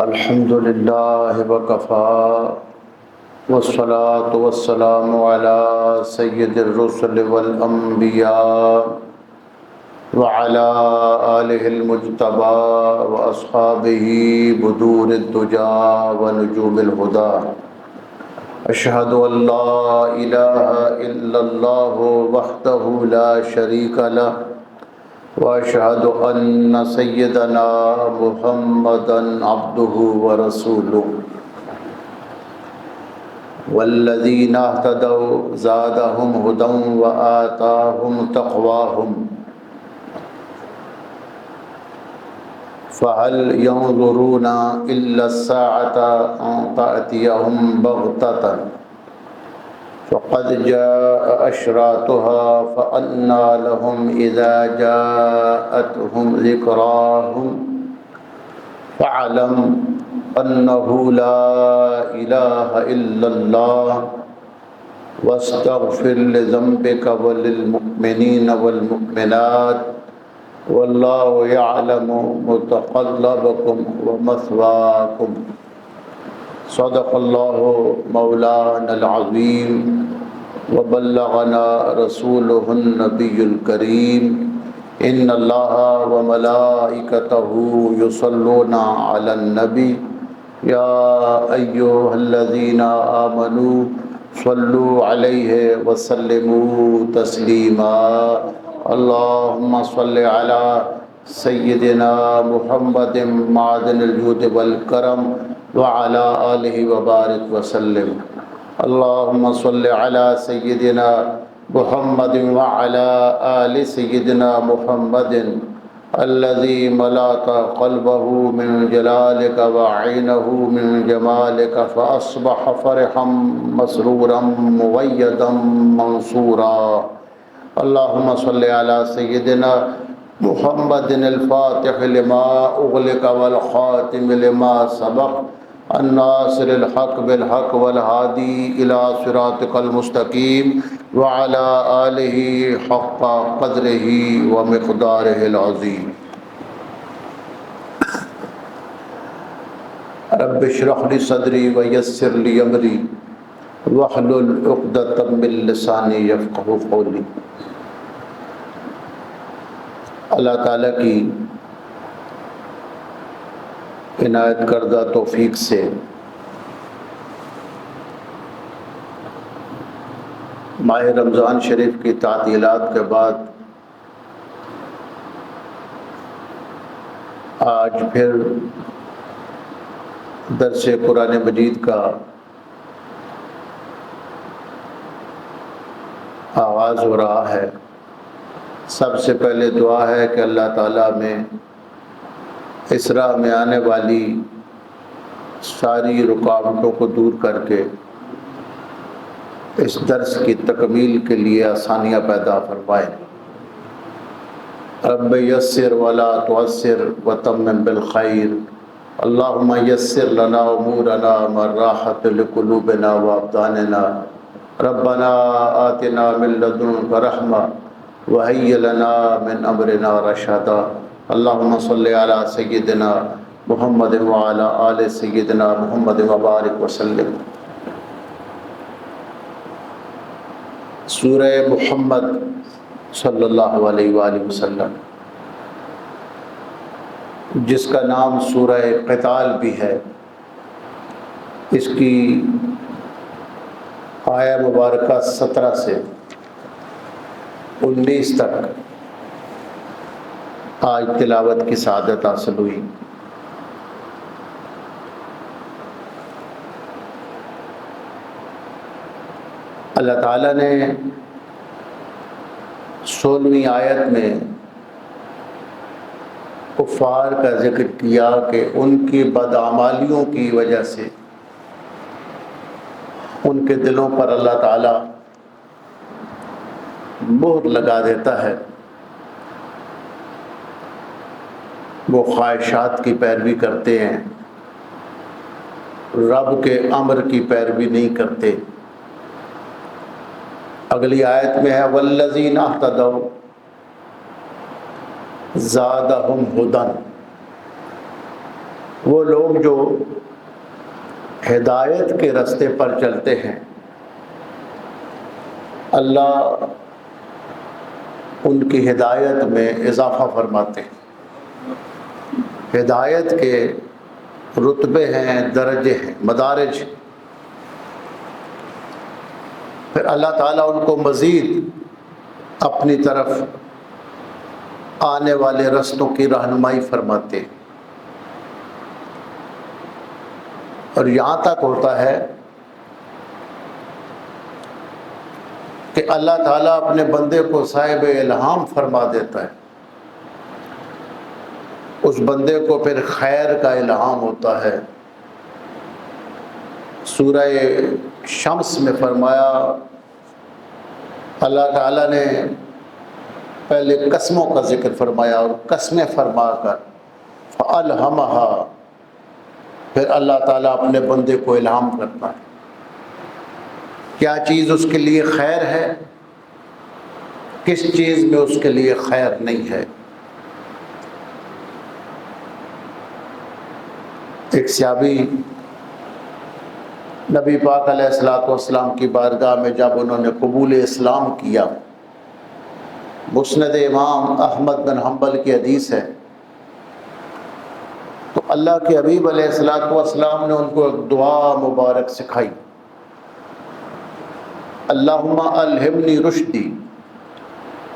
الحمد للہ وکفى والصلاة والسلام على سید الرسل والانبیاء وعلى آلہ المجتبى واصحابہ بدور الدجى ونجوم الہدى اشہد ان لا الہ الا اللہ وحدہ لا شریک لہ واشهد ان سيدنا محمدا عبده ورسوله والذين اهتدوا زادهم هدى وآتاهم تقواهم فهل ينظرون الا الساعة ان تأتيهم بغتة فقد جاء أشراطها فأنى لهم إذا جاءتهم ذكراهم فاعلم أنه لا إله إلا الله واستغفر لذنبك وللمؤمنين والمؤمنات والله يعلم متقلبكم ومثواكم صدق اللہ مولانا العظیم وبلغنا رسولہ النبی الکریم ان اللہ وملائکتہ یصلون علی النبی یا ایہا الذین آمنوا صلوا علیہ وسلموا تسلیما اللہم صل علی سیدنا محمد معدن الجود والکرم وعلى آلہ وبارک وسلم اللہم صل علی سیدنا محمد وعلى آل سیدنا محمد الذي ملأت قلبه من جلالك وعينه من جمالك فأصبح فرحا مسرورا مؤيدا منصورا اللہم صل علی سیدنا محمد الفاتح لما اغلق والخاتم لما سبق الناصر الحق بالحق والهادي الى صراطك المستقيم وعلى آله حق قدره ومقداره العظيم رب اشرح لي صدري ويسر لي امري واحلل عقدة من لساني يفقهوا قولي۔ اللہ تعالیٰ کی عنایت کردہ توفیق سے ماہ رمضان شریف کی تعطیلات کے بعد آج پھر درس قرآن مجید کا آغاز ہو رہا ہے۔ سب سے پہلے دعا ہے کہ اللہ تعالیٰ میں اس راہ میں آنے والی ساری رکاوٹوں کو دور کر کے اس درس کی تکمیل کے لیے آسانیاں پیدا فرمائے۔ رب یسر ولا تعسر وتمم بالخیر اللہم یسر لنا امورنا مراحت لقلوبنا وابداننا ربنا آتنا من لدنک رحمہ وہیّ لنا من امرنا رشدا اللہم صلی علی سیدنا محمد وعلی آل سیدنا محمد وبارک وسلم۔ سورہ محمد صلی اللہ علیہ وآلہ وسلم، جس کا نام سورہ قتال بھی ہے، اس کی آیہ مبارکہ 17 سے 19 تک آج تلاوت کی سعادت حاصل ہوئی۔ اللہ تعالیٰ نے 16ویں آیت میں کفار کا ذکر کیا کہ ان کی بدعمالیوں کی وجہ سے ان کے دلوں پر اللہ تعالیٰ مہر لگا دیتا ہے، وہ خواہشات کی پیروی کرتے ہیں، رب کے امر کی پیروی نہیں کرتے۔ اگلی آیت میں ہے والذین اہتدوا زادہم ہدی، وہ لوگ جو ہدایت کے راستے پر چلتے ہیں، اللہ ان کی ہدایت میں اضافہ فرماتے ہیں۔ ہدایت کے رتبے ہیں، درجے ہیں، مدارج ہیں۔ پھر اللہ تعالیٰ ان کو مزید اپنی طرف آنے والے رستوں کی رہنمائی فرماتے ہیں، اور یہاں تک ہوتا ہے کہ اللہ تعالیٰ اپنے بندے کو صاحب الہام فرما دیتا ہے، اس بندے کو پھر خیر کا الہام ہوتا ہے۔ سورہ شمس میں فرمایا، اللہ تعالیٰ نے پہلے قسموں کا ذکر فرمایا اور قسمیں فرما کر فَأَلْهَمَهَا، پھر اللہ تعالیٰ اپنے بندے کو الہام کرتا ہے کیا چیز اس کے لیے خیر ہے، کس چیز میں اس کے لیے خیر نہیں ہے۔ ایک صحابی نبی پاک علیہ السلام کی بارگاہ میں جب انہوں نے قبول اسلام کیا، مسند امام احمد بن حنبل کی حدیث ہے، تو اللہ کے حبیب علیہ السلام نے ان کو ایک دعا مبارک سکھائی، اللہم الہمنی رشدی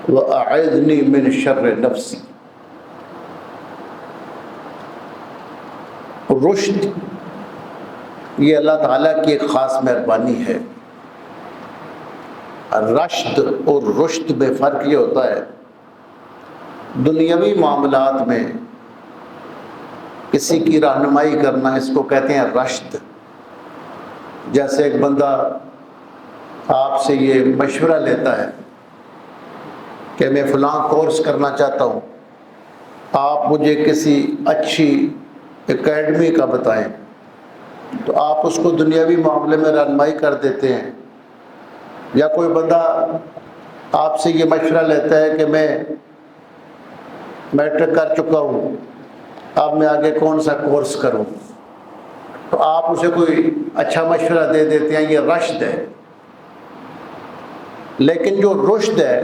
وَأَعِذْنِي مِنْ شَرِّ نَفْسِي۔ رشد یہ اللہ تعالیٰ کی ایک خاص مہربانی ہے۔ رشد اور رشد میں فرق یہ ہوتا ہے، دنیاوی معاملات میں کسی کی رہنمائی کرنا، اس کو کہتے ہیں رشد۔ جیسے ایک بندہ آپ سے یہ مشورہ لیتا ہے کہ میں فلاں کورس کرنا چاہتا ہوں، آپ مجھے کسی اچھی اکیڈمی کا بتائیں، تو آپ اس کو دنیاوی معاملے میں رہنمائی کر دیتے ہیں۔ یا کوئی بندہ آپ سے یہ مشورہ لیتا ہے کہ میں میٹرک کر چکا ہوں، اب میں آگے کون سا کورس کروں، تو آپ اسے کوئی اچھا مشورہ دے دیتے ہیں، یہ رشد ہے۔ لیکن جو رشد ہے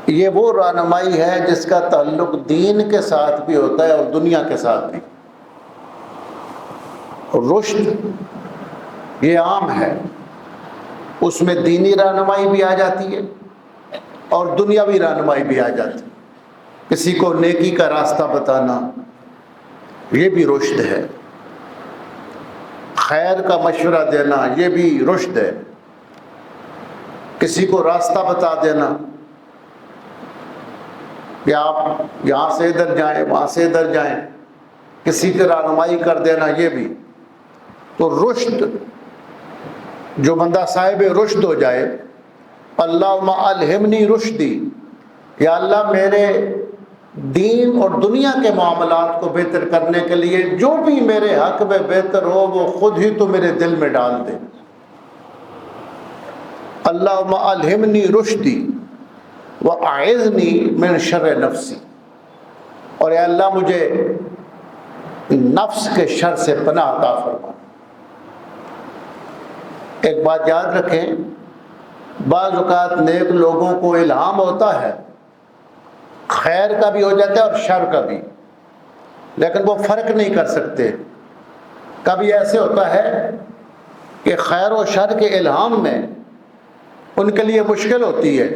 یہ وہ رہنمائی ہے جس کا تعلق دین کے ساتھ بھی ہوتا ہے اور دنیا کے ساتھ بھی۔ رشد یہ عام ہے، اس میں دینی رہنمائی بھی آ جاتی ہے اور دنیاوی رہنمائی بھی آ جاتی ہے۔ کسی کو نیکی کا راستہ بتانا یہ بھی رشد ہے، خیر کا مشورہ دینا یہ بھی رشد ہے، کسی کو راستہ بتا دینا کہ آپ یہاں سے ادھر جائیں، وہاں سے ادھر جائیں، کسی کی رہنمائی کر دینا یہ بھی۔ تو رشد، جو بندہ صاحب رشد ہو جائے، اللہم الہمنی رشدی، یا اللہ میرے دین اور دنیا کے معاملات کو بہتر کرنے کے لیے جو بھی میرے حق میں بہتر ہو وہ خود ہی تو میرے دل میں ڈال دے۔ اللہم الہمنی رشدی وَأَعِذْنِي مِنْ شَرِّ نَفْسِي، اور اے اللہ مجھے نفس کے شر سے پناہ عطا فرما۔ ایک بات یاد رکھیں، بعض اوقات نیک لوگوں کو الہام ہوتا ہے، خیر کا بھی ہو جاتا ہے اور شر کا بھی، لیکن وہ فرق نہیں کر سکتے۔ کبھی ایسے ہوتا ہے کہ خیر و شر کے الہام میں ان کے لیے مشکل ہوتی ہے،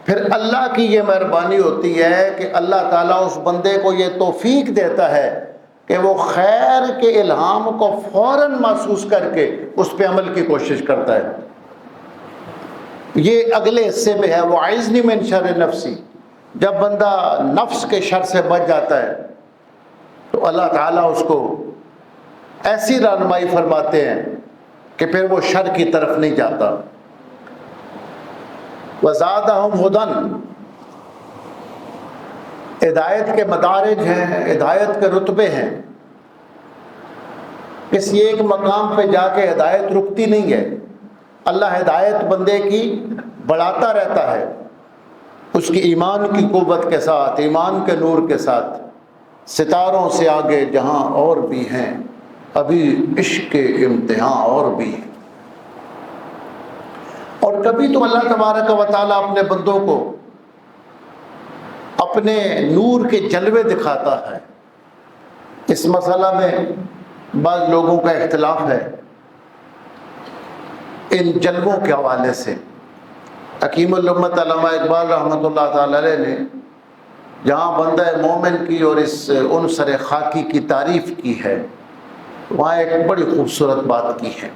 پھر اللہ کی یہ مہربانی ہوتی ہے کہ اللہ تعالیٰ اس بندے کو یہ توفیق دیتا ہے کہ وہ خیر کے الہام کو فوراً محسوس کر کے اس پہ عمل کی کوشش کرتا ہے۔ یہ اگلے حصے میں ہے، وَعِذْنِي مِنْ شَرِّ نَفْسِي۔ جب بندہ نفس کے شر سے بچ جاتا ہے تو اللہ تعالیٰ اس کو ایسی رہنمائی فرماتے ہیں کہ پھر وہ شر کی طرف نہیں جاتا۔ وَزَادَهُمْ هُدًى، ہدایت کے مدارج ہیں، ہدایت کے رتبے ہیں۔ کسی ایک مقام پہ جا کے ہدایت رکتی نہیں ہے، اللہ ہدایت بندے کی بڑھاتا رہتا ہے، اس کی ایمان کی قوت کے ساتھ، ایمان کے نور کے ساتھ۔ ستاروں سے آگے جہاں اور بھی ہیں، ابھی عشق کے امتحان اور بھی ہیں۔ اور کبھی تو اللہ تبارک و تعالیٰ اپنے بندوں کو اپنے نور کے جلوے دکھاتا ہے۔ اس مسئلہ میں بعض لوگوں کا اختلاف ہے ان جلووں کے حوالے سے۔ حکیم الامت علامہ اقبال رحمۃ اللہ تعالی علیہ نے جہاں بندہ مومن کی اور اس عنصر خاکی کی تعریف کی ہے، وہاں ایک بڑی خوبصورت بات کی ہے۔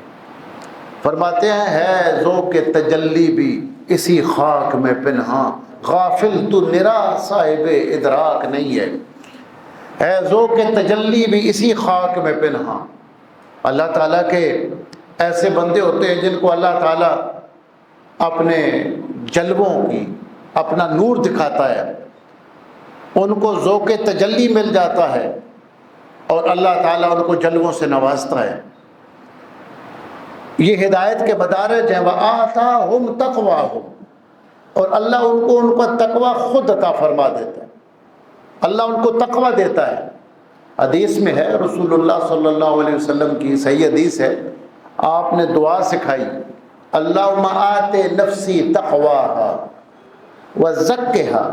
فرماتے ہیں ہے ذوق تجلی بھی اسی خاک میں پنہاں، غافل تو نرا صاحب ادراک نہیں ہے ذوق تجلی بھی اسی خاک میں پنہاں۔ اللہ تعالیٰ کے ایسے بندے ہوتے ہیں جن کو اللہ تعالیٰ اپنے جلووں کی اپنا نور دکھاتا ہے، ان کو ذوق تجلی مل جاتا ہے اور اللہ تعالیٰ ان کو جلووں سے نوازتا ہے۔ یہ ہدایت کے مدارج ہیں۔ وَآتَاهُمْ تَقْوَاهُمْ، اور اللہ ان کو تقوی خود عطا فرما دیتا ہے۔ اللہ ان کو تقوی دیتا ہے۔ حدیث میں ہے، رسول اللہ صلی اللہ علیہ وسلم کی صحیح حدیث ہے، آپ نے دعا سکھائی، اللہم آت نفسی تقواها وزکها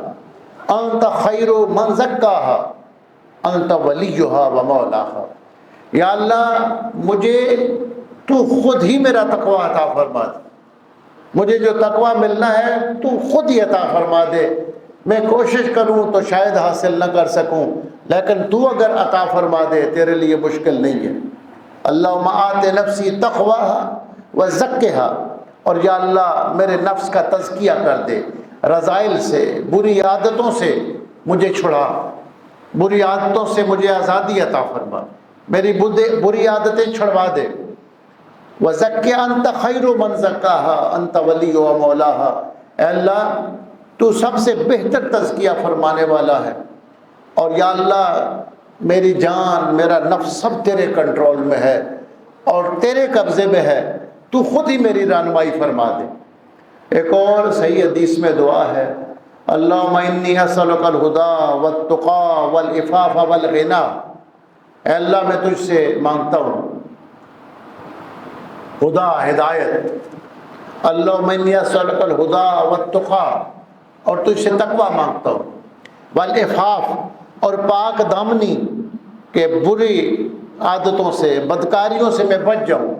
انت خیر من زکاها انت ولیها ومولاها۔ یا اللہ مجھے تو خود ہی میرا تقوی عطا فرما دے، مجھے جو تقوی ملنا ہے تو خود ہی عطا فرما دے۔ میں کوشش کروں تو شاید حاصل نہ کر سکوں، لیکن تو اگر عطا فرما دے تیرے لیے مشکل نہیں ہے۔ اللہم آت نفسی تقواها وزکها، اور یا اللہ میرے نفس کا تزکیہ کر دے، رذائل سے، بری عادتوں سے مجھے چھڑا، بری عادتوں سے مجھے آزادی عطا فرما، میری بری عادتیں چھڑوا دے۔ وزکی انت خیر من زکاها انت ولی و مولاها، اے اللہ تو سب سے بہتر تزکیہ فرمانے والا ہے، اور یا اللہ میری جان میرا نفس سب تیرے کنٹرول میں ہے اور تیرے قبضے میں ہے، تو خود ہی میری رہنمائی فرما دے۔ ایک اور صحیح حدیث میں دعا ہے، اللہم انی اسألک الہدی والتقی والعفاف والغنی، اے اللہ میں تجھ سے مانگتا ہوں خدا ہدایت، اللہم انی اسألک الہدی والتقی، اور تجھ سے تقوی مانگتا ہوں، والعفاف، اور پاک دامنی کہ بری عادتوں سے بدکاریوں سے میں بچ جاؤں،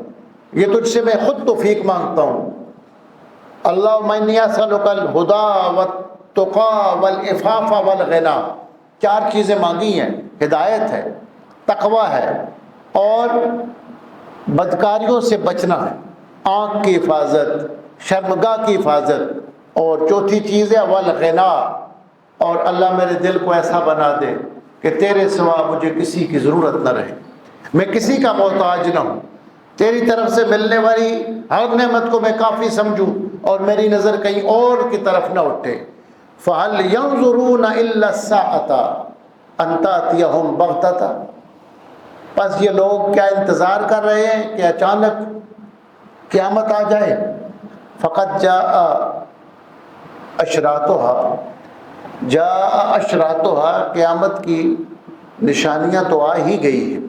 یہ تجھ سے میں خود توفیق مانگتا ہوں۔ اللہم انی اسألک الہدی والتقی والعفاف والغنی، چار چیزیں مانگی ہیں، ہدایت ہے، تقوی ہے اور بدکاریوں سے بچنا ہے، آنکھ کی حفاظت، شرمگاہ کی حفاظت، اور چوتھی چیز ہے والغنی، اور اللہ میرے دل کو ایسا بنا دے کہ تیرے سوا مجھے کسی کی ضرورت نہ رہے، میں کسی کا محتاج نہ ہوں، تیری طرف سے ملنے والی ہر نعمت کو میں کافی سمجھوں اور میری نظر کہیں اور کی طرف نہ اٹھے۔ فَهَلْ يَنظُرُونَ إِلَّا السَّاعَةَ أَن تَأْتِيَهُمْ بَغْتَةً، پس یہ لوگ کیا انتظار کر رہے ہیں کہ اچانک قیامت آ جائے؟ فَقَدْ جَاءَ أَشْرَاطُهَا، جاء اشراطها، قیامت کی نشانیاں تو آ ہی گئی ہیں۔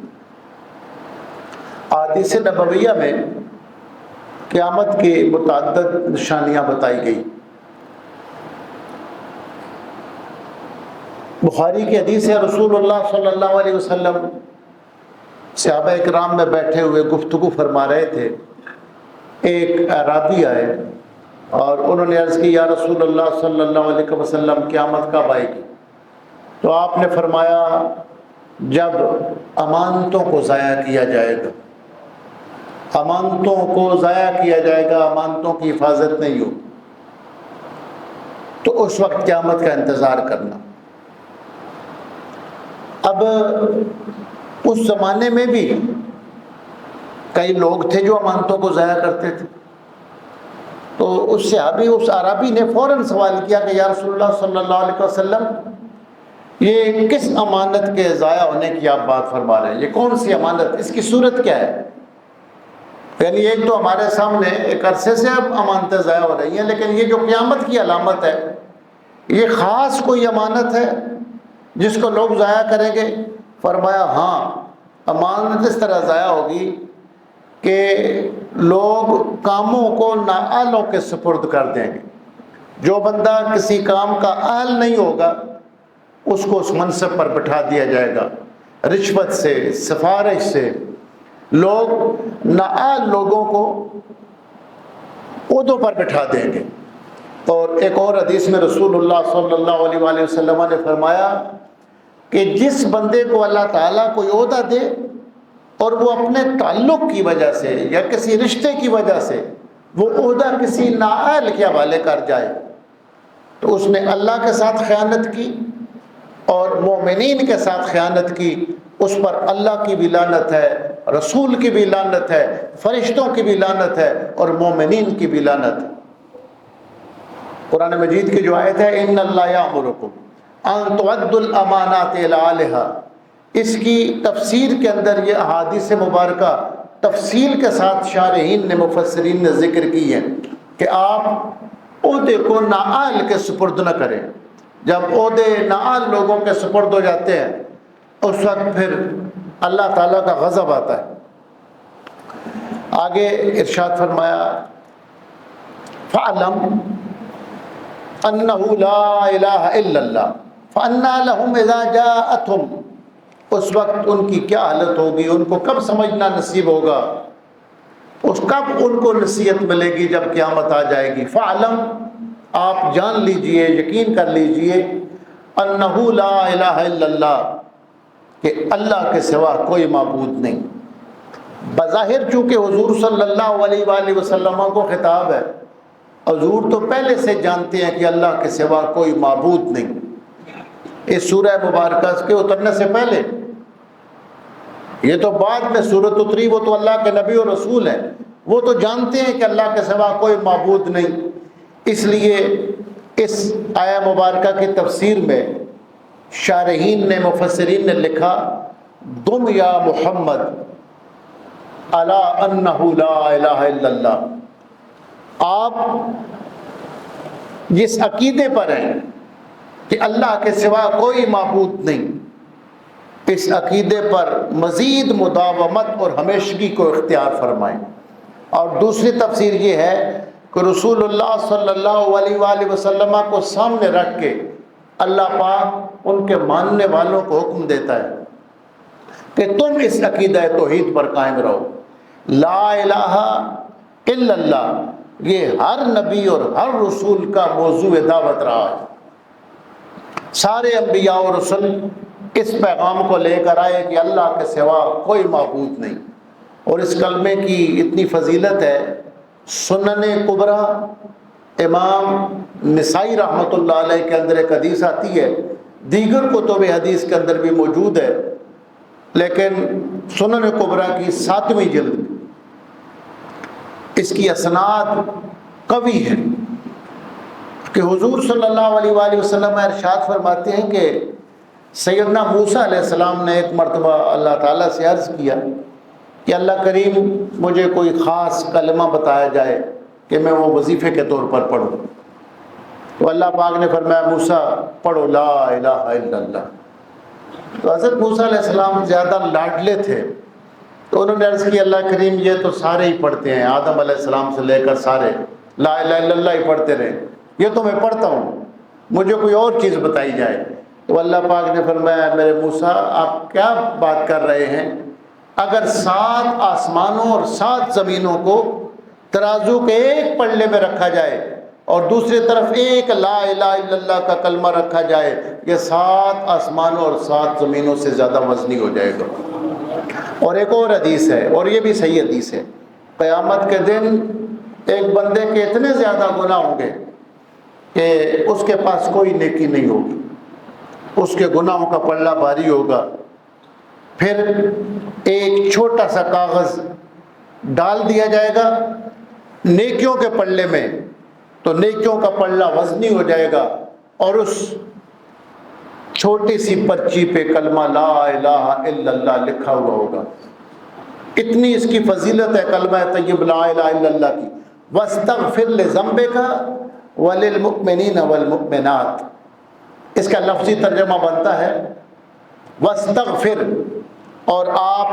احادیث نبویہ میں قیامت کی متعدد نشانیاں بتائی گئی۔ بخاری کی حدیث ہے، رسول اللہ صلی اللہ علیہ وسلم صحابہ اکرام میں بیٹھے ہوئے گفتگو فرما رہے تھے، ایک اعرابی آئے اور انہوں نے عرض کی، یا رسول اللہ صلی اللہ علیہ وسلم قیامت کب آئے گی؟ تو آپ نے فرمایا جب امانتوں کو ضائع کیا جائے گا، امانتوں کو ضائع کیا جائے گا، امانتوں کی حفاظت نہیں ہو، تو اس وقت قیامت کا انتظار کرنا۔ اب اس زمانے میں بھی کئی لوگ تھے جو امانتوں کو ضائع کرتے تھے، تو اس عربی نے فوراً سوال کیا کہ یا رسول اللہ صلی اللہ علیہ وسلم یہ کس امانت کے ضائع ہونے کی آپ بات فرما رہے ہیں؟ یہ کون سی امانت، اس کی صورت کیا ہے؟ یعنی ایک تو ہمارے سامنے ایک عرصے سے اب امانتیں ضائع ہو رہی ہیں، لیکن یہ جو قیامت کی علامت ہے، یہ خاص کوئی امانت ہے جس کو لوگ ضائع کریں گے؟ فرمایا ہاں، امانت اس طرح ضائع ہوگی کہ لوگ کاموں کو نااہلوں کے سپرد کر دیں گے۔ جو بندہ کسی کام کا اہل نہیں ہوگا اس کو اس منصب پر بٹھا دیا جائے گا، رشوت سے، سفارش سے لوگ نااہل لوگوں کو عہدوں پر بٹھا دیں گے۔ اور ایک اور حدیث میں رسول اللہ صلی اللہ علیہ وآلہ وسلم نے فرمایا کہ جس بندے کو اللہ تعالیٰ کوئی عہدہ دے اور وہ اپنے تعلق کی وجہ سے یا کسی رشتے کی وجہ سے وہ عہدہ کسی نااہل کے حوالے کر جائے تو اس نے اللہ کے ساتھ خیانت کی اور مومنین کے ساتھ خیانت کی، اس پر اللہ کی بھی لعنت ہے، رسول کی بھی لعنت ہے، فرشتوں کی بھی لعنت ہے اور مومنین کی بھی لعنت ہے۔ قرآن مجید کی جو آیت ہے ان اللہ یامرکم ان تؤدوا الامانات الی اہلھا، اس کی تفسیر کے اندر یہ احادیث مبارکہ تفصیل کے ساتھ شارحین نے، مفسرین نے ذکر کی ہے کہ آپ عہدے کو نااہل کے سپرد نہ کریں۔ جب عہدے نااہل لوگوں کے سپرد ہو جاتے ہیں اس وقت پھر اللہ تعالیٰ کا غضب آتا ہے۔ آگے ارشاد فرمایا فَاعْلَمْ أَنَّهُ لَا إِلَهَ إِلَّا اللَّهُ فَأَنَّىٰ لَهُمْ إِذَا جَاءَتْهُمْ، اس وقت ان کی کیا حالت ہوگی، ان کو کب سمجھنا نصیب ہوگا، اس کب ان کو نصیحت ملے گی جب قیامت آ جائے گی۔ فَاعْلَمْ، آپ جان لیجئے، یقین کر لیجئے، أَنَّهُ لَا إِلَهَ إِلَّا اللَّهُ، کہ اللہ کے سوا کوئی معبود نہیں۔ بظاہر چونکہ حضور صلی اللہ علیہ وآلہ وسلم کو خطاب ہے، حضور تو پہلے سے جانتے ہیں کہ اللہ کے سوا کوئی معبود نہیں۔ اس سورہ مبارکہ کے اترنے سے پہلے، یہ تو بعد میں سورت اتری، وہ تو اللہ کے نبی اور رسول ہیں، وہ تو جانتے ہیں کہ اللہ کے سوا کوئی معبود نہیں۔ اس لیے اس آیہ مبارکہ کی تفسیر میں شارحین نے، مفسرین نے لکھا دم یا محمد علی انہ لا الہ الا اللہ، آپ جس عقیدے پر ہیں کہ اللہ کے سوا کوئی معبود نہیں، اس عقیدے پر مزید مداومت اور ہمیشگی کو اختیار فرمائیں۔ اور دوسری تفسیر یہ ہے کہ رسول اللہ صلی اللہ علیہ وآلہ وسلم کو سامنے رکھ کے اللہ پاک ان کے ماننے والوں کو حکم دیتا ہے کہ تم اس عقیدہ توحید پر قائم رہو۔ لا الہ الا اللہ، یہ ہر نبی اور ہر رسول کا موضوع دعوت رہا ہے۔ سارے انبیاء اور رسول اس پیغام کو لے کر آئے کہ اللہ کے سوا کوئی معبود نہیں۔ اور اس کلمے کی اتنی فضیلت ہے، سنن کبریٰ امام نسائی رحمۃ اللہ علیہ کے اندر ایک حدیث آتی ہے، دیگر کتب حدیث کے اندر بھی موجود ہے، لیکن سنن کبریٰ کی 7ویں جلد اس کی اسناد قوی ہے کہ حضور صلی اللہ علیہ وآلہ وسلم ارشاد فرماتے ہیں کہ سیدنا موسیٰ علیہ السلام نے ایک مرتبہ اللہ تعالیٰ سے عرض کیا کہ اللہ کریم مجھے کوئی خاص کلمہ بتایا جائے کہ میں وہ وظیفے کے طور پر پڑھوں۔ تو اللہ پاک نے فرمایا موسیٰ پڑھو لا الہ الا اللہ۔ تو حضرت موسیٰ علیہ السلام زیادہ لاڈلے تھے تو انہوں نے عرض کی اللہ کریم یہ تو سارے ہی پڑھتے ہیں، آدم علیہ السلام سے لے کر سارے لا الہ الا اللہ ہی پڑھتے رہے، یہ تو میں پڑھتا ہوں، مجھے کوئی اور چیز بتائی جائے۔ تو اللہ پاک نے فرمایا میرے موسیٰ آپ کیا بات کر رہے ہیں، اگر 7 آسمانوں اور 7 زمینوں کو ترازو کے ایک پلڑے میں رکھا جائے اور دوسری طرف ایک لا الہ الا اللہ کا کلمہ رکھا جائے، یہ 7 آسمانوں اور 7 زمینوں سے زیادہ وزنی ہو جائے گا۔ اور ایک اور حدیث ہے، اور یہ بھی صحیح حدیث ہے، قیامت کے دن ایک بندے کے اتنے زیادہ گناہ ہوں گے کہ اس کے پاس کوئی نیکی نہیں ہوگی، اس کے گناہوں کا پلڑا بھاری ہوگا۔ پھر ایک چھوٹا سا کاغذ ڈال دیا جائے گا نیکیوں کے پلڑے میں، تو نیکیوں کا پلڑا وزنی ہو جائے گا اور اس چھوٹی سی پرچی پہ کلمہ لا الہ الا اللہ لکھا ہوا ہوگا۔ اتنی اس کی فضیلت ہے کلمہ طیب لا الہ الا اللہ کی۔ وَاسْتَغْفِرْ لِذَنبِكَ وَلِلْمُؤْمِنِينَ وَالْمُؤْمِنَاتِ، اس کا لفظی ترجمہ بنتا ہے واستغفر، اور آپ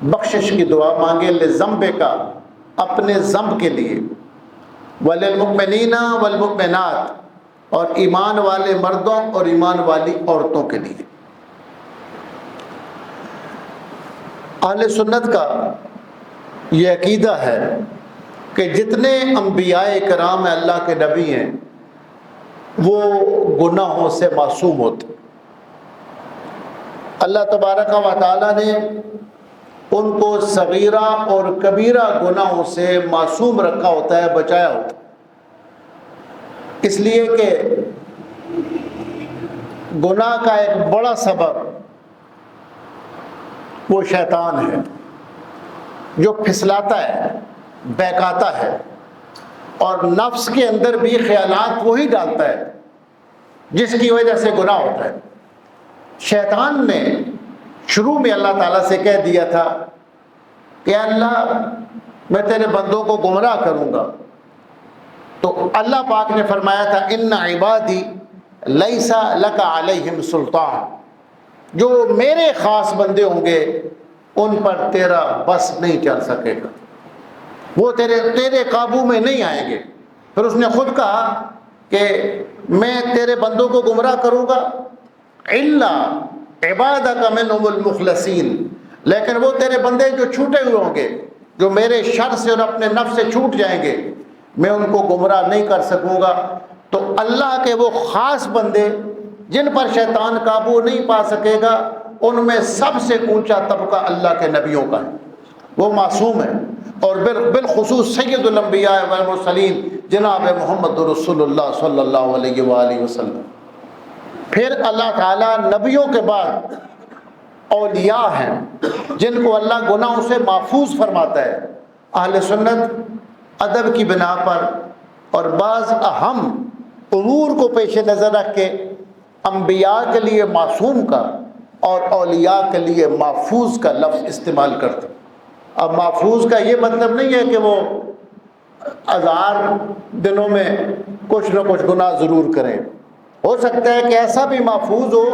بخشش کی دعا مانگے، لذنبک، اپنے ذنب کے لیے، وللمؤمنین والمؤمنات، اور ایمان والے مردوں اور ایمان والی عورتوں کے لیے۔ اہل سنت کا یہ عقیدہ ہے کہ جتنے انبیاء کرام اللہ کے نبی ہیں وہ گناہوں سے معصوم ہوتے۔ اللہ تبارک و تعالیٰ نے ان کو صغیرہ اور کبیرہ گناہوں سے معصوم رکھا ہوتا ہے، بچایا ہوتا ہے، اس لیے کہ گناہ کا ایک بڑا سبب وہ شیطان ہے جو پھسلاتا ہے، بہکاتا ہے، اور نفس کے اندر بھی خیالات وہی ڈالتا ہے جس کی وجہ سے گناہ ہوتا ہے۔ شیطان نے شروع میں اللہ تعالیٰ سے کہہ دیا تھا کہ اللہ میں تیرے بندوں کو گمراہ کروں گا، تو اللہ پاک نے فرمایا تھا ان عبادی لیس لک علیہم سلطان، جو میرے خاص بندے ہوں گے ان پر تیرا بس نہیں چل سکے گا، وہ تیرے قابو میں نہیں آئیں گے۔ پھر اس نے خود کہا کہ میں تیرے بندوں کو گمراہ کروں گا، الا عبادک منہم المخلصین، لیکن وہ تیرے بندے جو چھوٹے ہوئے ہوں گے، جو میرے شر سے اور اپنے نفس سے چھوٹ جائیں گے، میں ان کو گمراہ نہیں کر سکوں گا۔ تو اللہ کے وہ خاص بندے جن پر شیطان قابو نہیں پا سکے گا، ان میں سب سے اونچا طبقہ اللہ کے نبیوں کا ہے، وہ معصوم ہے، اور بالخصوص سید الانبیاء والمرسلین جناب محمد رسول اللہ صلی اللہ علیہ وآلہ وسلم۔ پھر اللہ تعالیٰ نبیوں کے بعد اولیاء ہیں جن کو اللہ گناہوں سے محفوظ فرماتا ہے۔ اہل سنت ادب کی بنا پر اور بعض اہم امور کو پیش نظر رکھ کے انبیاء کے لیے معصوم کا اور اولیاء کے لیے محفوظ کا لفظ استعمال کرتے۔ اب محفوظ کا یہ مطلب نہیں ہے کہ وہ 1000 دنوں میں کچھ نہ کچھ گناہ ضرور کریں، ہو سکتا ہے کہ ایسا بھی محفوظ ہو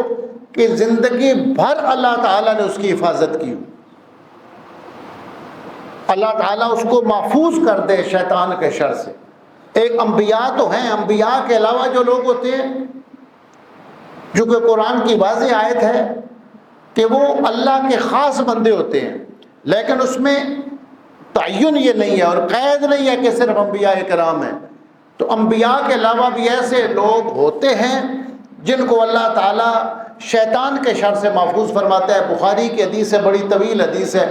کہ زندگی بھر اللہ تعالیٰ نے اس کی حفاظت کی، اللہ تعالیٰ اس کو محفوظ کر دے شیطان کے شر سے۔ ایک انبیاء تو ہیں، انبیاء کے علاوہ جو لوگ ہوتے ہیں، جو کہ قرآن کی واضح آیت ہے کہ وہ اللہ کے خاص بندے ہوتے ہیں، لیکن اس میں تعین یہ نہیں ہے اور قید نہیں ہے کہ صرف انبیاء کرام ہیں۔ تو انبیاء کے علاوہ بھی ایسے لوگ ہوتے ہیں جن کو اللہ تعالیٰ شیطان کے شر سے محفوظ فرماتا ہے۔ بخاری کی حدیث ہے، بڑی طویل حدیث ہے،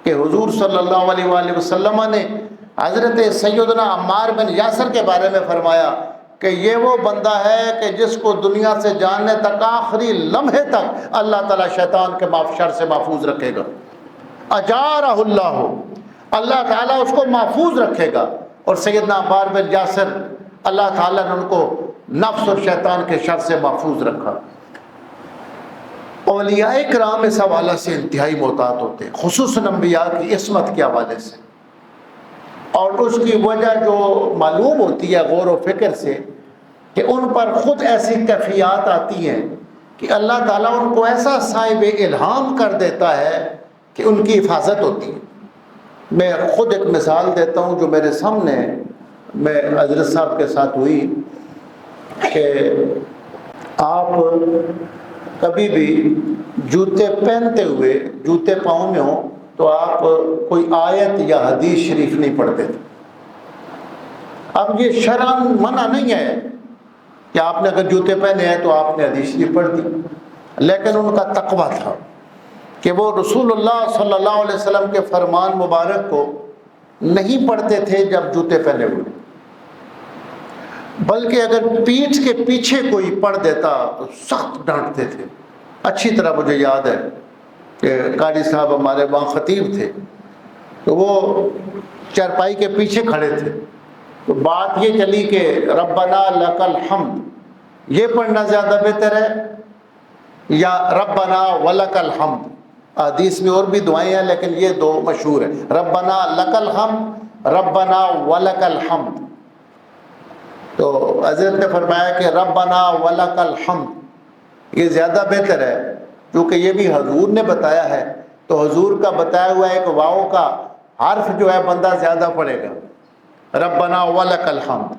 کہ حضور صلی اللہ علیہ وآلہ وسلم نے حضرت سیدنا عمار بن یاسر کے بارے میں فرمایا کہ یہ وہ بندہ ہے کہ جس کو دنیا سے جاننے تک، آخری لمحے تک اللہ تعالیٰ شیطان کے شر سے محفوظ رکھے گا۔ اجارہ اللہ، اللہ تعالیٰ اس کو محفوظ رکھے گا۔ اور سیدنا عمار بن یاسر اللہ تعالیٰ نے ان کو نفس اور شیطان کے شر سے محفوظ رکھا۔ اولیاء کرام اس حوالے سے انتہائی محتاط ہوتے ہیں، خصوصاً انبیاء کی عصمت کے حوالے سے، اور اس کی وجہ جو معلوم ہوتی ہے غور و فکر سے کہ ان پر خود ایسی کیفیات آتی ہیں کہ اللہ تعالیٰ ان کو ایسا صاحب الہام کر دیتا ہے کہ ان کی حفاظت ہوتی ہے۔ میں خود ایک مثال دیتا ہوں جو میرے سامنے میں حضرت صاحب کے ساتھ ہوئی، کہ آپ کبھی بھی جوتے پہنتے ہوئے جوتے پاؤں میں ہوں تو آپ کوئی آیت یا حدیث شریف نہیں پڑھتے تھے۔ اب یہ شرعاً منع نہیں ہے کہ آپ نے اگر جوتے پہنے ہیں تو آپ نے حدیث شریف پڑھ دی، لیکن ان کا تقویٰ تھا کہ وہ رسول اللہ صلی اللہ علیہ وسلم کے فرمان مبارک کو نہیں پڑھتے تھے جب جوتے پہنے ہوئے، بلکہ اگر پیٹھ کے پیچھے کوئی پڑھ دیتا تو سخت ڈانٹتے تھے۔ اچھی طرح مجھے یاد ہے کہ قاری صاحب ہمارے وہاں خطیب تھے، تو وہ چارپائی کے پیچھے کھڑے تھے، تو بات یہ چلی کہ ربنا لک الحمد یہ پڑھنا زیادہ بہتر ہے یا ربنا ولک الحمد۔ حدیث میں اور بھی دعائیں ہیں لیکن یہ دو مشہور ہیں، ربنا لک الحمد، ربنا ولک الحمد۔ تو حضرت نے فرمایا کہ ربنا ولک الحمد یہ زیادہ بہتر ہے، چونکہ یہ بھی حضور نے بتایا ہے تو حضور کا بتایا ہوا ایک واو کا حرف جو ہے بندہ زیادہ پڑھے گا، ربنا ولک الحمد۔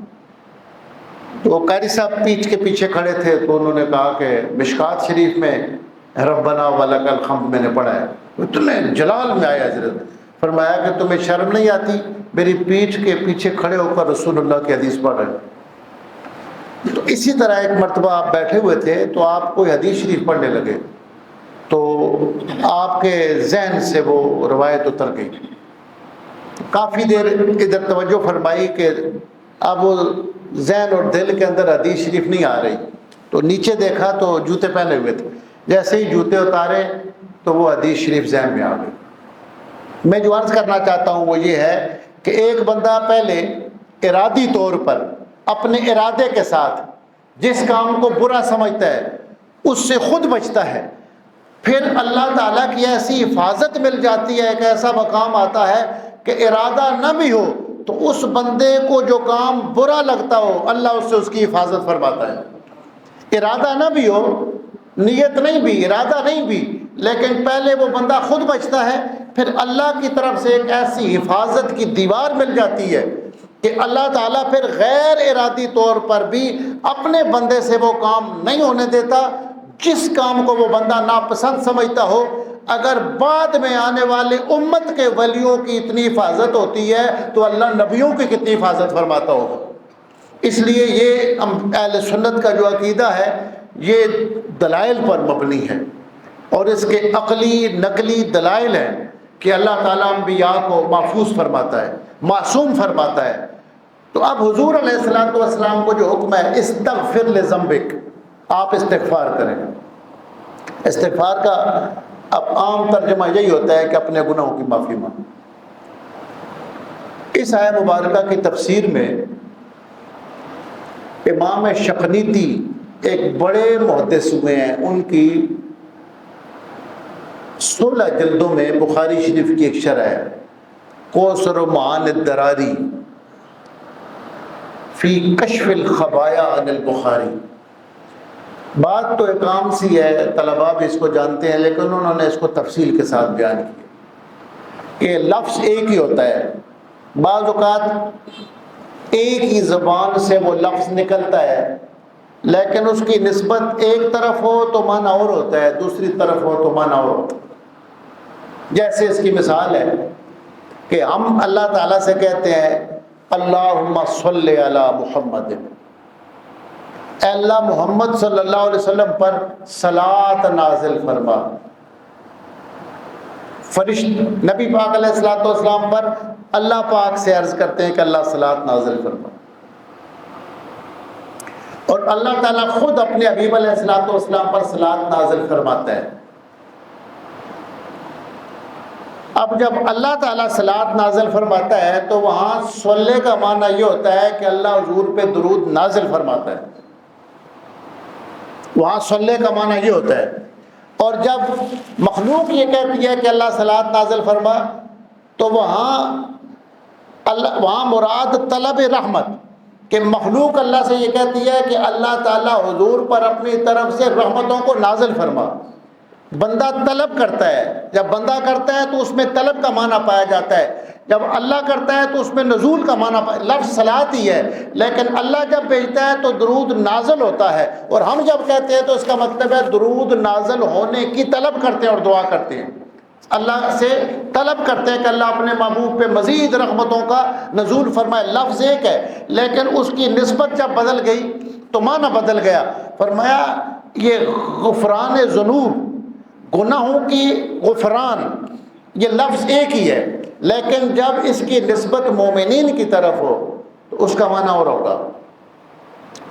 تو قاری صاحب پیٹھ کے پیچھے کھڑے تھے تو انہوں نے کہا کہ مشکات شریف میں ربنا ولک الحمد میں نے پڑھا ہے۔ اتنے جلال میں آیا حضرت، فرمایا کہ تمہیں شرم نہیں آتی میری پیٹھ کے پیچھے کھڑے ہو کر رسول اللہ کی حدیث پڑھ رہے؟ تو اسی طرح ایک مرتبہ آپ بیٹھے ہوئے تھے تو آپ کوئی حدیث شریف پڑھنے لگے تو آپ کے ذہن سے وہ روایت اتر گئی، کافی دیر ادھر توجہ فرمائی کہ اب وہ ذہن اور دل کے اندر حدیث شریف نہیں آ رہی، تو نیچے دیکھا تو جوتے پہنے ہوئے تھے، جیسے ہی جوتے اتارے تو وہ حدیث شریف ذہن میں آ گئی۔ میں جو عرض کرنا چاہتا ہوں وہ یہ ہے کہ ایک بندہ پہلے ارادی طور پر اپنے ارادے کے ساتھ جس کام کو برا سمجھتا ہے اس سے خود بچتا ہے، پھر اللہ تعالیٰ کی ایسی حفاظت مل جاتی ہے، ایک ایسا مقام آتا ہے کہ ارادہ نہ بھی ہو تو اس بندے کو جو کام برا لگتا ہو اللہ اس سے اس کی حفاظت فرماتا ہے۔ ارادہ نہ بھی ہو، نیت نہیں بھی، ارادہ نہیں بھی، لیکن پہلے وہ بندہ خود بچتا ہے، پھر اللہ کی طرف سے ایک ایسی حفاظت کی دیوار مل جاتی ہے کہ اللہ تعالیٰ پھر غیر ارادی طور پر بھی اپنے بندے سے وہ کام نہیں ہونے دیتا جس کام کو وہ بندہ ناپسند سمجھتا ہو۔ اگر بعد میں آنے والے امت کے ولیوں کی اتنی حفاظت ہوتی ہے تو اللہ نبیوں کی کتنی حفاظت فرماتا ہوگا۔ اس لیے یہ اہل سنت کا جو عقیدہ ہے یہ دلائل پر مبنی ہے، اور اس کے عقلی نقلی دلائل ہیں کہ اللہ تعالیٰ انبیاء کو محفوظ فرماتا ہے، معصوم فرماتا ہے۔ تو اب حضور علیہ السلام کو جو حکم ہے استغفر لذنبک، آپ استغفار کریں۔ استغفار کا اب عام ترجمہ یہی ہوتا ہے کہ اپنے گناہوں کی معافی مانگو۔ اس آیہ مبارکہ کی تفسیر میں امام شقنیطی ایک بڑے محدث ہوئے ہیں، ان کی 16 جلدوں میں بخاری شریف کی ایک شرح ہے، کوثر معان الدراری فی کشف الخبایا عن البخاری۔ بات تو ایک عام سی ہے، طلباء بھی اس کو جانتے ہیں، لیکن انہوں نے اس کو تفصیل کے ساتھ بیان کیا کہ لفظ ایک ہی ہوتا ہے، بعض اوقات ایک ہی زبان سے وہ لفظ نکلتا ہے لیکن اس کی نسبت ایک طرف ہو تو معنی اور ہوتا ہے، دوسری طرف ہو تو معنی اور ہوتا ہے۔ جیسے اس کی مثال ہے کہ ہم اللہ تعالیٰ سے کہتے ہیں اللہم صلی علی محمد، اے اللہ محمد صلی اللہ علیہ وسلم پر صلاۃ نازل فرما۔ نبی پاک علیہ السلام پر اللہ پاک سے عرض کرتے ہیں کہ اللہ صلاۃ نازل فرما، اور اللہ تعالیٰ خود اپنے حبیب علیہ السلام پر صلاۃ نازل فرماتا ہے۔ اب جب اللہ تعالیٰ صلاۃ نازل فرماتا ہے تو وہاں صلی کا معنی یہ ہوتا ہے کہ اللہ حضور پہ درود نازل فرماتا ہے، وہاں صلی کا معنی یہ ہوتا ہے۔ اور جب مخلوق یہ کہتی ہے کہ اللہ صلاۃ نازل فرما تو وہاں مراد طلب رحمت، کہ مخلوق اللہ سے یہ کہتی ہے کہ اللہ تعالیٰ حضور پر اپنی طرف سے رحمتوں کو نازل فرما۔ بندہ طلب کرتا ہے، جب بندہ کرتا ہے تو اس میں طلب کا معنی پایا جاتا ہے، جب اللہ کرتا ہے تو اس میں نزول کا معنی لفظ صلاۃ ہی ہے، لیکن اللہ جب بھیجتا ہے تو درود نازل ہوتا ہے، اور ہم جب کہتے ہیں تو اس کا مطلب ہے درود نازل ہونے کی طلب کرتے ہیں اور دعا کرتے ہیں، اللہ سے طلب کرتے ہیں کہ اللہ اپنے محبوب پہ مزید رحمتوں کا نزول فرمائے۔ لفظ ایک ہے لیکن اس کی نسبت جب بدل گئی تو معنی بدل گیا۔ فرمایا یہ غفران ذنوب، گناہوں کی غفران، یہ لفظ ایک ہی ہے، لیکن جب اس کی نسبت مومنین کی طرف ہو تو اس کا معنی اور ہوگا،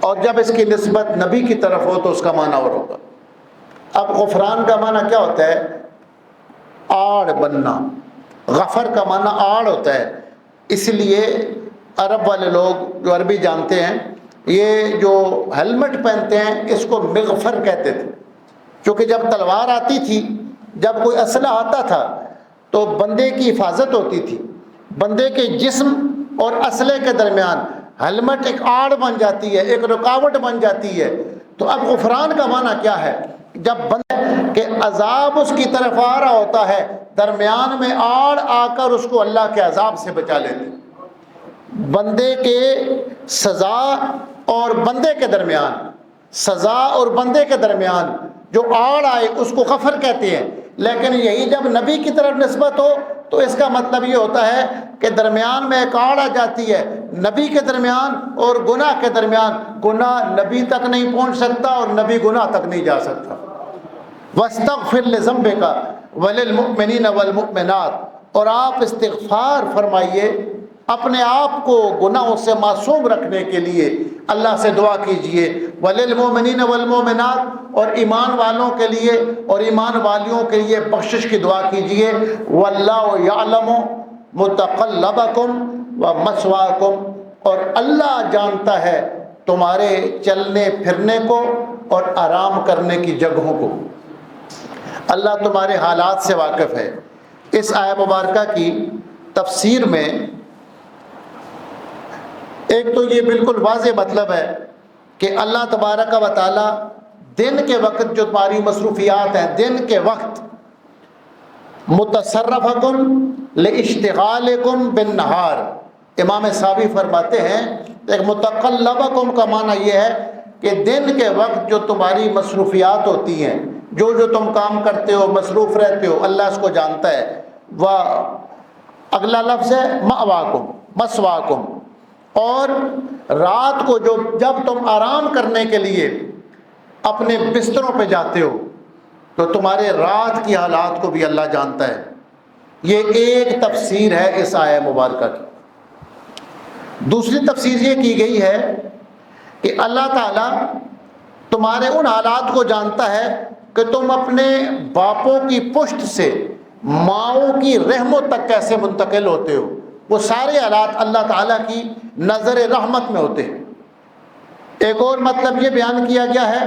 اور جب اس کی نسبت نبی کی طرف ہو تو اس کا معنی اور ہوگا۔ اب غفران کا معنی کیا ہوتا ہے؟ آڑ بننا۔ غفر کا معنی آڑ ہوتا ہے، اس لیے عرب والے لوگ جو عربی جانتے ہیں یہ جو ہیلمٹ پہنتے ہیں اس کو مغفر کہتے تھے، کیونکہ جب تلوار آتی تھی، جب کوئی اسلحہ آتا تھا تو بندے کی حفاظت ہوتی تھی، بندے کے جسم اور اسلحے کے درمیان ہیلمٹ ایک آڑ بن جاتی ہے، ایک رکاوٹ بن جاتی ہے۔ تو اب غفران کا معنی کیا ہے جب بندے کہ عذاب اس کی طرف آ رہا ہوتا ہے، درمیان میں آڑ آ کر اس کو اللہ کے عذاب سے بچا لیتے۔ بندے کے سزا اور بندے کے درمیان، سزا اور بندے کے درمیان جو آڑ آئے اس کو غفر کہتے ہیں، لیکن یہی جب نبی کی طرف نسبت ہو تو اس کا مطلب یہ ہوتا ہے کہ درمیان میں ایک آڑ آ جاتی ہے نبی کے درمیان اور گناہ کے درمیان، گناہ نبی تک نہیں پہنچ سکتا اور نبی گناہ تک نہیں جا سکتا۔ وَاسْتَغْفِرْ لِذَنبِكَ وَلِلْمُؤْمِنِينَ وَالْمُؤْمِنَاتِ، اور آپ استغفار فرمائیے، اپنے آپ کو گناہوں سے معصوم رکھنے کے لیے اللہ سے دعا کیجئے، وَلِلْمُؤْمِنِينَ وَالْمُؤْمِنَاتِ، اور ایمان والوں کے لیے اور ایمان والیوں کے لیے بخشش کی دعا کیجئے، وَاللَّهُ يَعْلَمُ مُتَقَلَّبَكُمْ وَمَثْوَاكُمْ، اور اللہ جانتا ہے تمہارے چلنے پھرنے کو اور آرام کرنے کی جگہوں کو، اللہ تمہارے حالات سے واقف ہے۔ اس آیہ مبارکہ کی تفسیر میں ایک تو یہ بالکل واضح مطلب ہے کہ اللہ تبارک و تعالیٰ دن کے وقت جو تمہاری مصروفیات ہیں، دن کے وقت متصرفکم لاشتغالکم بالنہار، امام صابی فرماتے ہیں ایک متقلبکم کا معنی یہ ہے کہ دن کے وقت جو تمہاری مصروفیات ہوتی ہیں، جو تم کام کرتے ہو، مصروف رہتے ہو، اللہ اس کو جانتا ہے۔ وہ اگلا لفظ ہے مأواکم، مسواکم، اور رات کو جب تم آرام کرنے کے لیے اپنے بستروں پہ جاتے ہو تو تمہارے رات کی حالات کو بھی اللہ جانتا ہے۔ یہ ایک تفسیر ہے اس آیہ مبارکہ کی۔ دوسری تفسیر یہ کی گئی ہے کہ اللہ تعالیٰ تمہارے ان حالات کو جانتا ہے کہ تم اپنے باپوں کی پشت سے ماؤں کی رحموں تک کیسے منتقل ہوتے ہو، وہ سارے حالات اللہ تعالیٰ کی نظر رحمت میں ہوتے ہیں۔ ایک اور مطلب یہ بیان کیا گیا ہے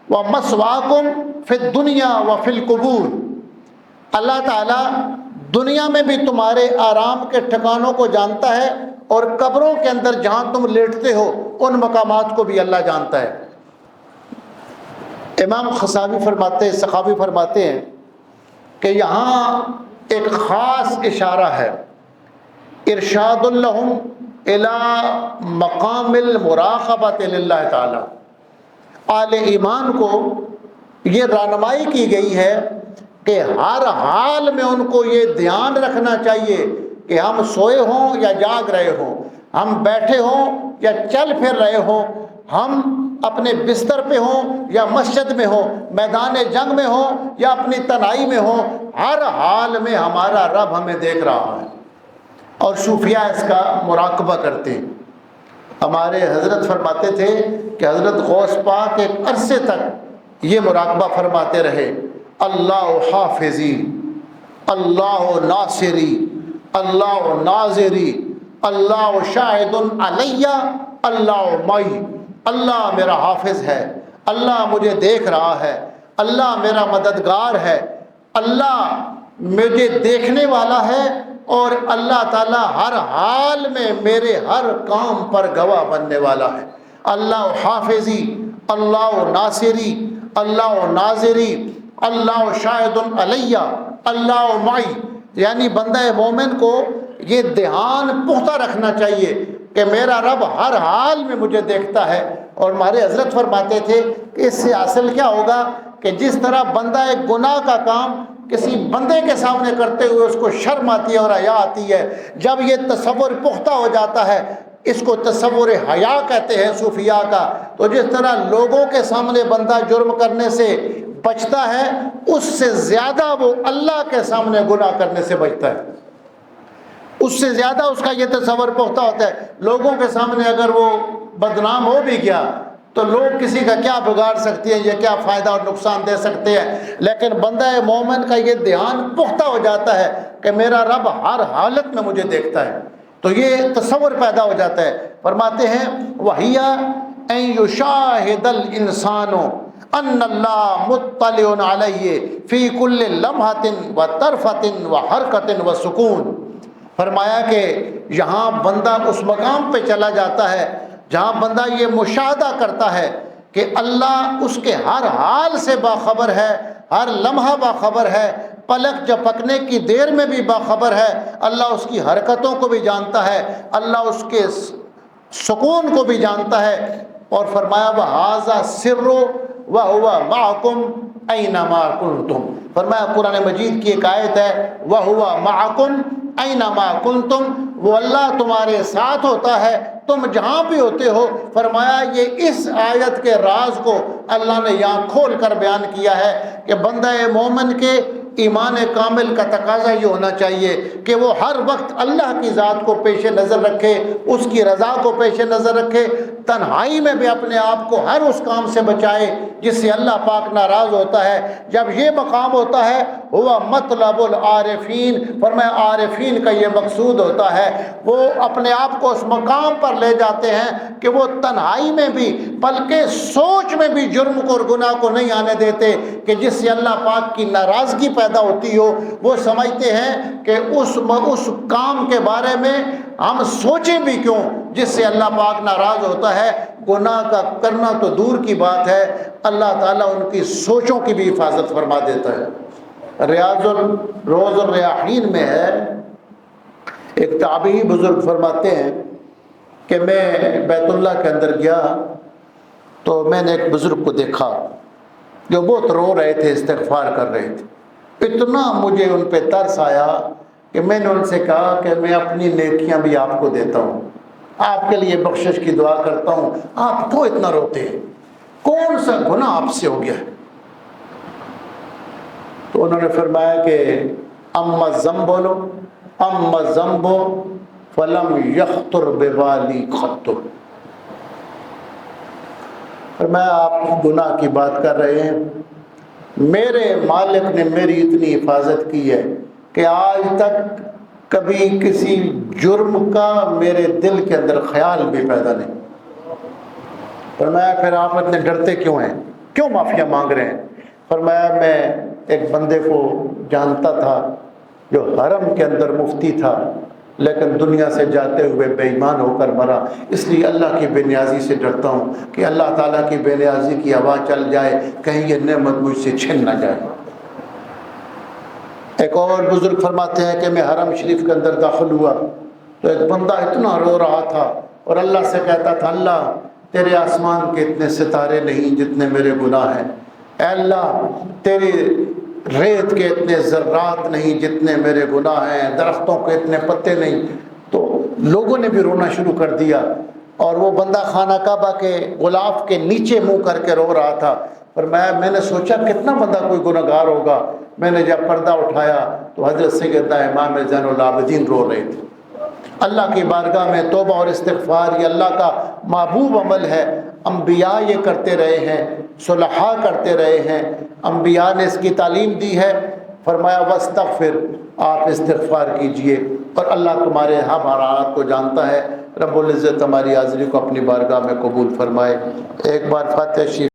وَمَثْوَاكُمْ فِي الدُّنْيَا وَفِي الْقُبُورِ، اللہ تعالیٰ دنیا میں بھی تمہارے آرام کے ٹھکانوں کو جانتا ہے اور قبروں کے اندر جہاں تم لیٹتے ہو ان مقامات کو بھی اللہ جانتا ہے۔ امام سخاوی فرماتے ہیں کہ یہاں ایک خاص اشارہ ہے، ارشاد لہم الی مقام المراقبۃ للہ تعالی، اہل ایمان کو یہ رہنمائی کی گئی ہے کہ ہر حال میں ان کو یہ دھیان رکھنا چاہیے کہ ہم سوئے ہوں یا جاگ رہے ہوں، ہم بیٹھے ہوں یا چل پھر رہے ہوں، ہم اپنے بستر پہ ہوں یا مسجد میں ہوں، میدان جنگ میں ہوں یا اپنی تنہائی میں ہوں، ہر حال میں ہمارا رب ہمیں دیکھ رہا ہے۔ اور صوفیاء اس کا مراقبہ کرتے ہیں۔ ہمارے حضرت فرماتے تھے کہ حضرت غوث پاک ایک عرصے تک یہ مراقبہ فرماتے رہے، اللہ حافظی، اللہ ناصری، اللہ ناظری، اللہ شاہد علیہ، اللہ معی، اللہ میرا حافظ ہے، اللہ مجھے دیکھ رہا ہے، اللہ میرا مددگار ہے، اللہ مجھے دیکھنے والا ہے، اور اللہ تعالیٰ ہر حال میں میرے ہر کام پر گواہ بننے والا ہے۔ اللہ حافظی، اللہ ناصری، اللہ ناظری، اللہ شاہد علیہ، اللہ معی، یعنی بندہ مومن کو یہ دھیان پختہ رکھنا چاہیے کہ میرا رب ہر حال میں مجھے دیکھتا ہے۔ اور ہمارے حضرت فرماتے تھے کہ اس سے حاصل کیا ہوگا کہ جس طرح بندہ ایک گناہ کا کام کسی بندے کے سامنے کرتے ہوئے اس کو شرم آتی ہے اور حیا آتی ہے، جب یہ تصور پختہ ہو جاتا ہے، اس کو تصور حیا کہتے ہیں صوفیاء کا، تو جس طرح لوگوں کے سامنے بندہ جرم کرنے سے بچتا ہے، اس سے زیادہ وہ اللہ کے سامنے گناہ کرنے سے بچتا ہے، اس سے زیادہ اس کا یہ تصور پختہ ہوتا ہے۔ لوگوں کے سامنے اگر وہ بدنام ہو بھی گیا تو لوگ کسی کا کیا بگاڑ سکتے ہیں، یہ کیا فائدہ اور نقصان دے سکتے ہیں، لیکن بندہ مومن کا یہ دھیان پختہ ہو جاتا ہے کہ میرا رب ہر حالت میں مجھے دیکھتا ہے، تو یہ تصور پیدا ہو جاتا ہے۔ فرماتے ہیں وَهِيَ أَن يُشَاهِدَ الْإِنسَانُ أَنَّ اللَّهَ مُطَّلِعٌ عَلَيْهِ فِي كُلِّ لَمْحَةٍ وَطَرْفَةٍ وَحَرْكَةٍ وَسُكُونٍ، فرمایا کہ یہاں بندہ اس مقام پہ چلا جاتا ہے جہاں بندہ یہ مشاہدہ کرتا ہے کہ اللہ اس کے ہر حال سے باخبر ہے، ہر لمحہ باخبر ہے، پلک جھپکنے کی دیر میں بھی باخبر ہے، اللہ اس کی حرکتوں کو بھی جانتا ہے، اللہ اس کے سکون کو بھی جانتا ہے۔ اور فرمایا وَهَذَا السِّرُّ وَهُوَ مَعَكُمْ أَيْنَمَا كُنْتُمْ۔ فرمایا قرآن مجید کی ایک آیت ہے وَهُوَ مَعَكُمْ أَيْنَمَا كُنْتُمْ، وہ اللہ تمہارے ساتھ ہوتا ہے تم جہاں بھی ہوتے ہو۔ فرمایا یہ اس آیت کے راز کو اللہ نے یہاں کھول کر بیان کیا ہے کہ بندہ مومن کے ایمان کامل کا تقاضا یہ ہونا چاہیے کہ وہ ہر وقت اللہ کی ذات کو پیش نظر رکھے، اس کی رضا کو پیش نظر رکھے، تنہائی میں بھی اپنے آپ کو ہر اس کام سے بچائے جس سے اللہ پاک ناراض ہوتا ہے۔ جب یہ مقام ہوتا ہے ہوا مطلب العارفین، فرمایا عارفین کا یہ مقصود ہوتا ہے، وہ اپنے آپ کو اس مقام پر لے جاتے ہیں کہ وہ تنہائی میں بھی بلکہ سوچ میں بھی جرم کو اور گناہ کو نہیں آنے دیتے کہ جس سے اللہ پاک کی ناراضگی پیدا ہوتی ہو۔ وہ سمجھتے ہیں کہ اس کام کے بارے میں ہم سوچیں بھی کیوں جس سے اللہ پاک ناراض ہوتا ہے۔ گناہ کا کرنا تو دور کی بات ہے، اللہ تعالیٰ ان کی سوچوں کی بھی حفاظت فرما دیتا ہے۔ روز الریاحین میں ہے، ایک تابعی بزرگ فرماتے ہیں کہ میں بیت اللہ کے اندر گیا تو میں نے ایک بزرگ کو دیکھا جو بہت رو رہے تھے، استغفار کر رہے تھے۔ اتنا مجھے ان پہ ترس آیا کہ میں نے ان سے کہا کہ میں اپنی نیکیاں بھی آپ کو دیتا ہوں، آپ کے لیے بخشش کی دعا کرتا ہوں، آپ کیوں اتنا روتے ہیں؟ کون سا گناہ آپ سے ہو گیا ہے؟ تو انہوں نے فرمایا کہ اما الذنب اما الذنب فلم یخطر ببالی خطر۔ فرمایا آپ گناہ کی بات کر رہے ہیں، میرے مالک نے میری اتنی حفاظت کی ہے کہ آج تک کبھی کسی جرم کا میرے دل کے اندر خیال بھی پیدا نہیں۔ فرمایا پھر آپ اتنے ڈرتے کیوں ہیں، کیوں معافیاں مانگ رہے ہیں؟ فرمایا میں ایک بندے کو جانتا تھا جو حرم کے اندر مفتی تھا لیکن دنیا سے جاتے ہوئے بے ایمان ہو کر مرا، اس لیے اللہ کی بے نیازی سے ڈرتا ہوں کہ اللہ تعالیٰ کی بے نیازی کی ہوا چل جائے، کہیں یہ نعمت مجھ سے چھن نہ جائے۔ ایک اور بزرگ فرماتے ہیں کہ میں حرم شریف کے اندر داخل ہوا تو ایک بندہ اتنا رو رہا تھا اور اللہ سے کہتا تھا اللہ تیرے آسمان کے اتنے ستارے نہیں جتنے میرے گناہ ہیں، اے اللہ تیری ریت کے اتنے ذرات نہیں جتنے میرے گناہ ہیں، درختوں کے اتنے پتے نہیں۔ تو لوگوں نے بھی رونا شروع کر دیا اور وہ بندہ خانہ کعبہ کے غلاف کے نیچے منہ کر کے رو رہا تھا۔ میں نے سوچا کتنا بندہ کوئی گناہگار ہوگا۔ میں نے جب پردہ اٹھایا تو حضرت سیدنا امام زین العابدین رو رہے تھے۔ اللہ کی بارگاہ میں توبہ اور استغفار یہ اللہ کا محبوب عمل ہے، انبیاء یہ کرتے رہے ہیں، صلحاء کرتے رہے ہیں، انبیاء نے اس کی تعلیم دی ہے۔ فرمایا واستغفر، آپ استغفار کیجئے اور اللہ تمہارے حالات کو جانتا ہے۔ رب العزت ہماری حاضری کو اپنی بارگاہ میں قبول فرمائے۔ ایک بار فاتحہ شریف